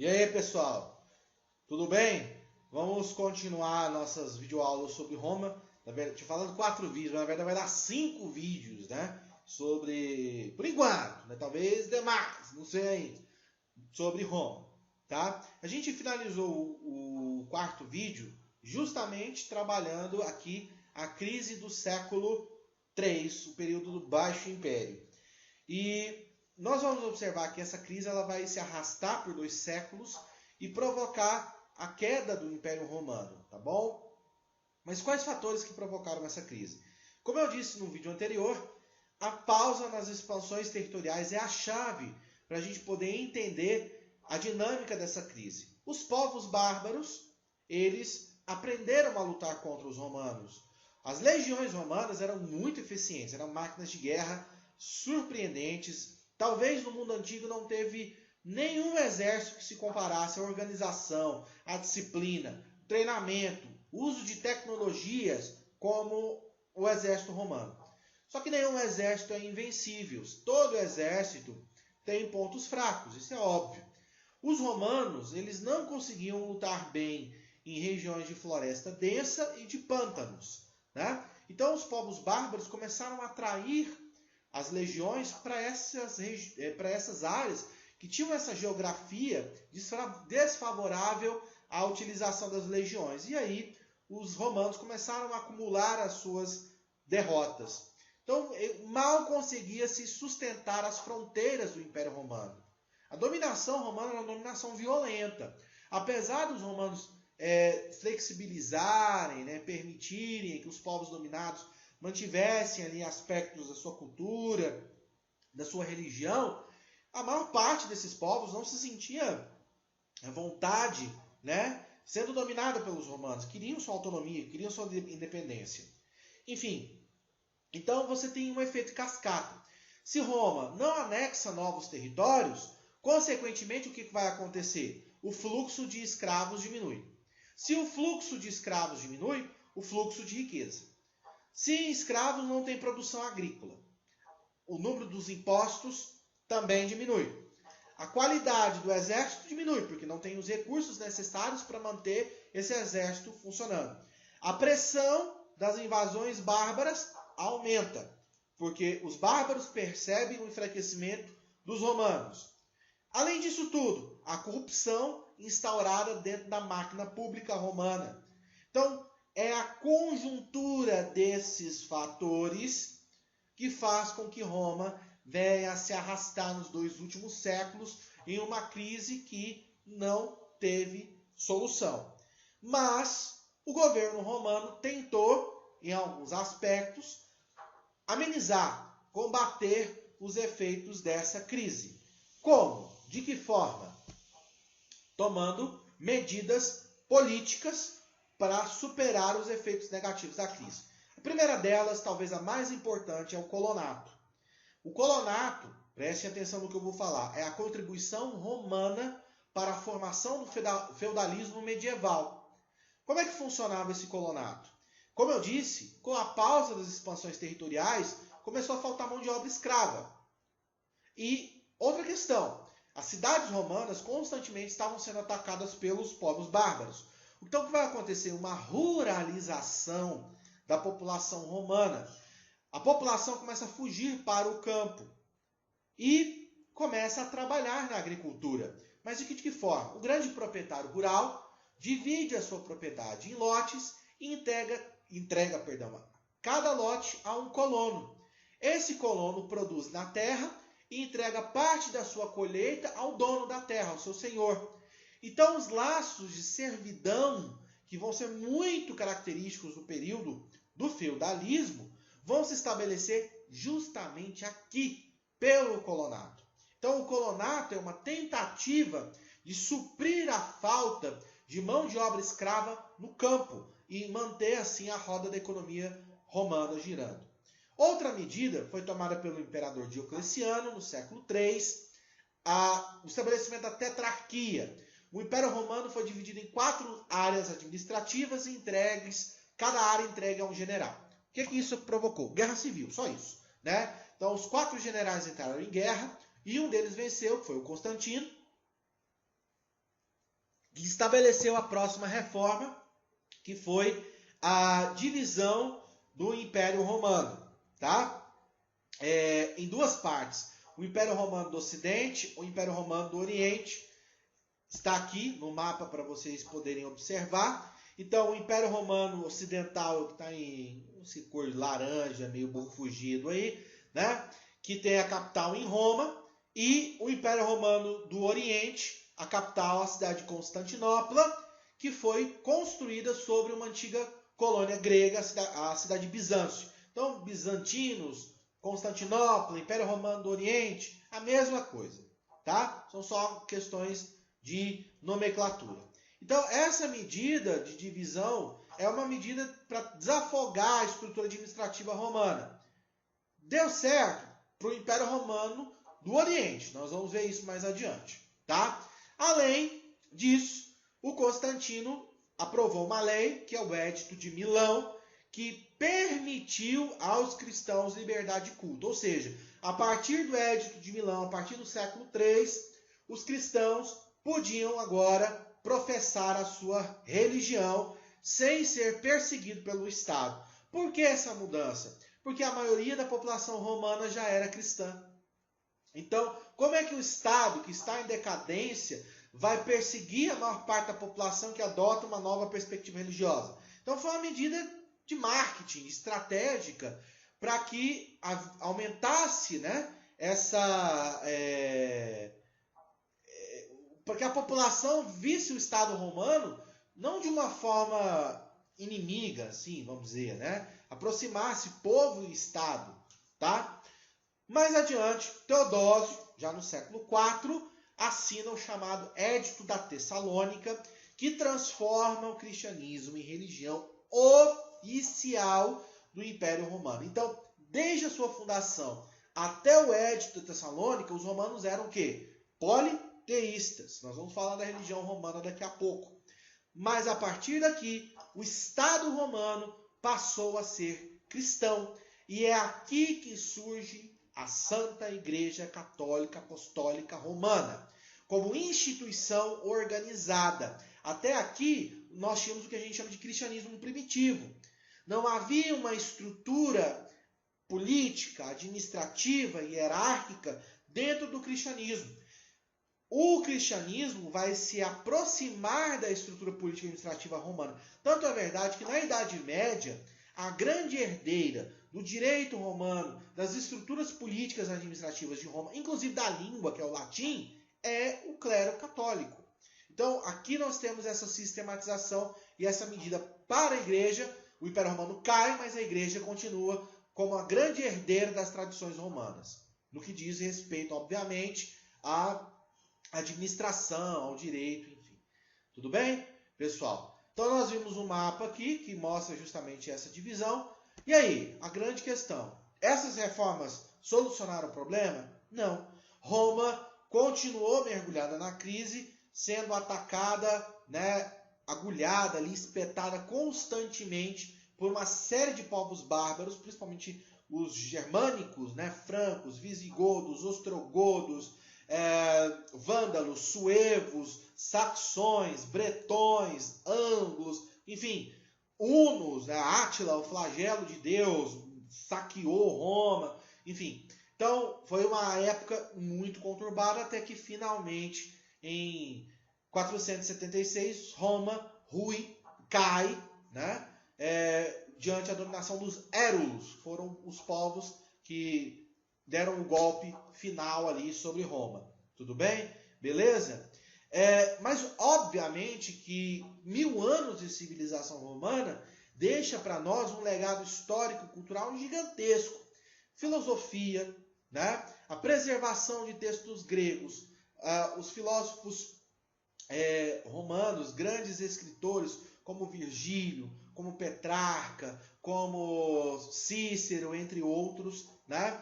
E aí, pessoal, tudo bem? Vamos continuar nossas videoaulas sobre Roma. Estou falando 4 vídeos, mas na verdade vai dar 5 vídeos, né? Sobre, por enquanto, né? Talvez demais, não sei ainda, sobre Roma, tá? A gente finalizou o 4º vídeo justamente trabalhando aqui a crise do século III, o período do Baixo Império. E nós vamos observar que essa crise ela vai se arrastar por 2 séculos e provocar a queda do Império Romano, tá bom? Mas quais fatores que provocaram essa crise? Como eu disse no vídeo anterior, a pausa nas expansões territoriais é a chave para a gente poder entender a dinâmica dessa crise. Os povos bárbaros, eles aprenderam a lutar contra os romanos. As legiões romanas eram muito eficientes, eram máquinas de guerra surpreendentes. Talvez no mundo antigo não teve nenhum exército que se comparasse à organização, à disciplina, treinamento, uso de tecnologias como o exército romano. Só que nenhum exército é invencível. Todo exército tem pontos fracos, isso é óbvio. Os romanos, eles não conseguiam lutar bem em regiões de floresta densa e de pântanos, né? Então os povos bárbaros começaram a atrair as legiões para essas áreas que tinham essa geografia desfavorável à utilização das legiões. E aí os romanos começaram a acumular as suas derrotas. Então mal conseguia se sustentar as fronteiras do Império Romano. A dominação romana era uma dominação violenta. Apesar dos romanos flexibilizarem, né, permitirem que os povos dominados mantivessem ali aspectos da sua cultura, da sua religião, a maior parte desses povos não se sentia à vontade, né, sendo dominada pelos romanos. Queriam sua autonomia, queriam sua independência. Enfim, então você tem um efeito cascata. Se Roma não anexa novos territórios, consequentemente o que vai acontecer? O fluxo de escravos diminui. Se o fluxo de escravos diminui, o fluxo de riqueza. Se escravos não tem produção agrícola, o número dos impostos também diminui. A qualidade do exército diminui, porque não tem os recursos necessários para manter esse exército funcionando. A pressão das invasões bárbaras aumenta, porque os bárbaros percebem o enfraquecimento dos romanos. Além disso tudo, a corrupção instaurada dentro da máquina pública romana. Então, é a conjuntura desses fatores que faz com que Roma venha a se arrastar nos 2 últimos séculos em uma crise que não teve solução. Mas o governo romano tentou, em alguns aspectos, amenizar, combater os efeitos dessa crise. Como? De que forma? Tomando medidas políticas para superar os efeitos negativos da crise. A primeira delas, talvez a mais importante, é o colonato. O colonato, preste atenção no que eu vou falar, é a contribuição romana para a formação do feudalismo medieval. Como é que funcionava esse colonato? Como eu disse, com a pausa das expansões territoriais, começou a faltar mão de obra escrava. E outra questão, as cidades romanas constantemente estavam sendo atacadas pelos povos bárbaros. Então o que vai acontecer? Uma ruralização da população romana. A população começa a fugir para o campo e começa a trabalhar na agricultura. Mas de que forma? O grande proprietário rural divide a sua propriedade em lotes e entrega cada lote a um colono. Esse colono produz na terra e entrega parte da sua colheita ao dono da terra, ao seu senhor. Então, os laços de servidão, que vão ser muito característicos do período do feudalismo, vão se estabelecer justamente aqui, pelo colonato. Então, o colonato é uma tentativa de suprir a falta de mão de obra escrava no campo e manter, assim, a roda da economia romana girando. Outra medida foi tomada pelo imperador Diocleciano, no século III, o estabelecimento da tetrarquia. O Império Romano foi dividido em 4 áreas administrativas e cada área entregue a um general. O que isso provocou? Guerra civil, só isso, né? Então, os 4 generais entraram em guerra e um deles venceu, que foi o Constantino. que estabeleceu a próxima reforma, que foi a divisão do Império Romano, tá? Em duas partes, o Império Romano do Ocidente, o Império Romano do Oriente, está aqui no mapa para vocês poderem observar. Então, o Império Romano Ocidental, que está em esse cor laranja, meio burro fugido aí, né? Que tem a capital em Roma, e o Império Romano do Oriente, a capital, a cidade de Constantinopla, que foi construída sobre uma antiga colônia grega, a cidade de Bizâncio. Então, bizantinos, Constantinopla, Império Romano do Oriente, a mesma coisa, tá? São só questões de nomenclatura. Então, essa medida de divisão é uma medida para desafogar a estrutura administrativa romana. Deu certo para o Império Romano do Oriente. Nós vamos ver isso mais adiante, tá? Além disso, o Constantino aprovou uma lei, que é o Edito de Milão, que permitiu aos cristãos liberdade de culto. Ou seja, a partir do Edito de Milão, a partir do século III, os cristãos podiam agora professar a sua religião sem ser perseguido pelo Estado. Por que essa mudança? Porque a maioria da população romana já era cristã. Então, como é que o Estado, que está em decadência, vai perseguir a maior parte da população que adota uma nova perspectiva religiosa? Então, foi uma medida de marketing estratégica para que aumentasse, né, para que a população visse o Estado romano não de uma forma inimiga, assim, vamos dizer, né? Aproximasse povo e Estado, tá? Mais adiante, Teodósio, já no século IV, assina o chamado Edito da Tessalônica, que transforma o cristianismo em religião oficial do Império Romano. Então, desde a sua fundação até o Edito da Tessalônica, os romanos eram o quê? Politeístas. Nós vamos falar da religião romana daqui a pouco. Mas a partir daqui, o Estado romano passou a ser cristão. E é aqui que surge a Santa Igreja Católica Apostólica Romana, como instituição organizada. Até aqui, nós tínhamos o que a gente chama de cristianismo primitivo. Não havia uma estrutura política, administrativa e hierárquica dentro do cristianismo. O cristianismo vai se aproximar da estrutura política e administrativa romana. Tanto é verdade que na Idade Média, a grande herdeira do direito romano, das estruturas políticas e administrativas de Roma, inclusive da língua, que é o latim, é o clero católico. Então, aqui nós temos essa sistematização e essa medida para a igreja. O Império Romano cai, mas a igreja continua como a grande herdeira das tradições romanas, no que diz respeito, obviamente, à administração, ao direito, enfim. Tudo bem, pessoal? Então, nós vimos um mapa aqui que mostra justamente essa divisão. E aí, a grande questão, essas reformas solucionaram o problema? Não. Roma continuou mergulhada na crise, sendo atacada, né, agulhada, ali, espetada constantemente por uma série de povos bárbaros, principalmente os germânicos, né, francos, visigodos, ostrogodos, vândalos, suevos, saxões, bretões, ângulos, enfim, hunos, né, Átila, o flagelo de Deus, saqueou Roma, enfim. Então, foi uma época muito conturbada, até que finalmente, em 476, Roma cai, né, diante da dominação dos Érulos. Foram os povos que deram o golpe final ali sobre Roma. Tudo bem? Beleza? Mas, obviamente, que 1000 anos de civilização romana deixa para nós um legado histórico e cultural gigantesco. Filosofia, né? A preservação de textos gregos, os filósofos romanos, grandes escritores como Virgílio, como Petrarca, como Cícero, entre outros, né?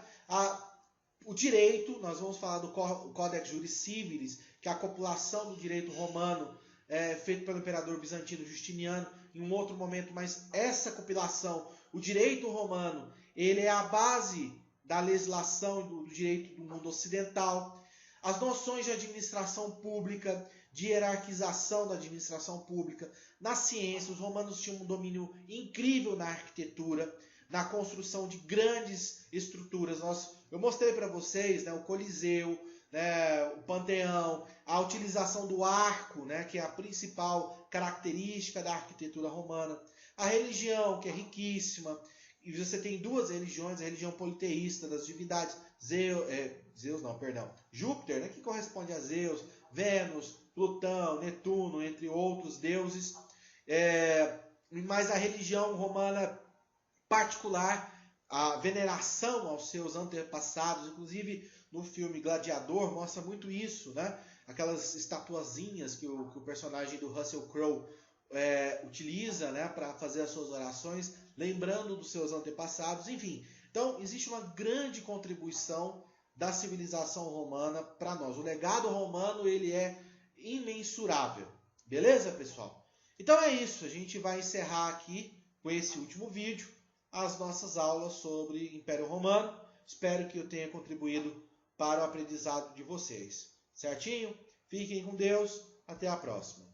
O direito, nós vamos falar do Codex Juris Civilis, que é a compilação do direito romano feito pelo imperador bizantino Justiniano em um outro momento, mas essa compilação, o direito romano, ele é a base da legislação do direito do mundo ocidental. As noções de administração pública, de hierarquização da administração pública, na ciência. Os romanos tinham um domínio incrível na arquitetura, na construção de grandes estruturas. Eu mostrei para vocês, né, o Coliseu, né, o Panteão, a utilização do arco, né, que é a principal característica da arquitetura romana, a religião, que é riquíssima, e você tem duas religiões, a religião politeísta das divindades, Júpiter, né, que corresponde a Zeus, Vênus, Plutão, Netuno, entre outros deuses, mas a religião romana particular, a veneração aos seus antepassados, inclusive no filme Gladiador mostra muito isso, né? Aquelas estatuazinhas que o personagem do Russell Crowe utiliza, né, para fazer as suas orações, lembrando dos seus antepassados, enfim. Então, existe uma grande contribuição da civilização romana para nós. O legado romano, ele é imensurável. Beleza, pessoal? Então é isso. A gente vai encerrar aqui com esse último vídeo as nossas aulas sobre Império Romano. Espero que eu tenha contribuído para o aprendizado de vocês. Certinho? Fiquem com Deus. Até a próxima.